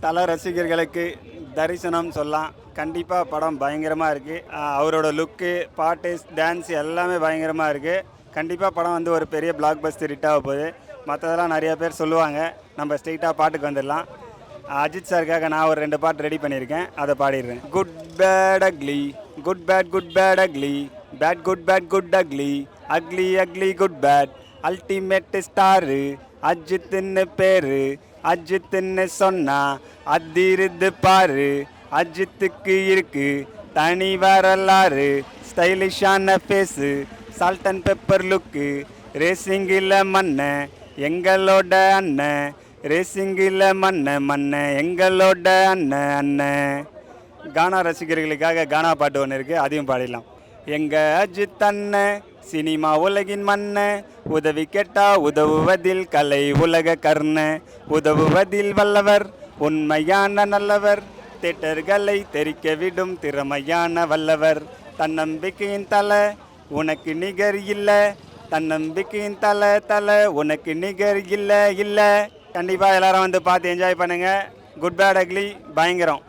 தல ரசிகர்களுக்கு தரிசனம் சொல்லலாம். கண்டிப்பாக படம் பயங்கரமாக இருக்குது. அவரோட லுக்கு, பாட்டு, டான்ஸ் எல்லாமே பயங்கரமாக இருக்குது. கண்டிப்பாக படம் வந்து ஒரு பெரிய பிளாக் பஸ்டர் ஹிட் ஆக போகுது. மற்றதெல்லாம் நிறைய பேர் சொல்லுவாங்க. நம்ம ஸ்ட்ரெயிட்டாக பாட்டுக்கு வந்துடலாம். அஜித் சாருக்காக நான் ஒரு 2 பாட்டு ரெடி பண்ணியிருக்கேன், அதை பாடிடுறேன். Good bad ugly, good bad good bad ugly, bad good bad good ugly, ugly ugly good bad, ultimate star அஜித்துன்னு பேரு, அஜித்துன்னு சொன்னா அதிருது பாரு, அஜித்துக்கு இருக்கு தனி வரலாறு, ஸ்டைலிஷான face, salt and pepper look, ரேசிங்கில் மண்ண எங்களோட அண்ணன், ரேசிங்கில் மண்ண எங்களோட அண்ணன். கானா ரசிகர்களுக்காக கானா பாட்டு ஒன்று இருக்குது, அதையும் பாடிடலாம். எங்கள் அஜித் அண்ணன் சினிமா உலகின் மன்ன, உதவி கேட்டா உதவுவதில் கலை உலக கர்ண, உதவுவதில் வல்லவர் உண்மையான நல்லவர், தேட்டர்களை தெரிக்க விடும் திறமையான வல்லவர், தன்னம்பிக்கையின் தலை உனக்கு நிகர் இல்லை, தன்னம்பிக்கையின் தலை உனக்கு நிகர் இல்லை. கண்டிப்பாக எல்லாரும் வந்து பார்த்து என்ஜாய் பண்ணுங்கள். குட் பேட் அக்லி பயங்கரம்.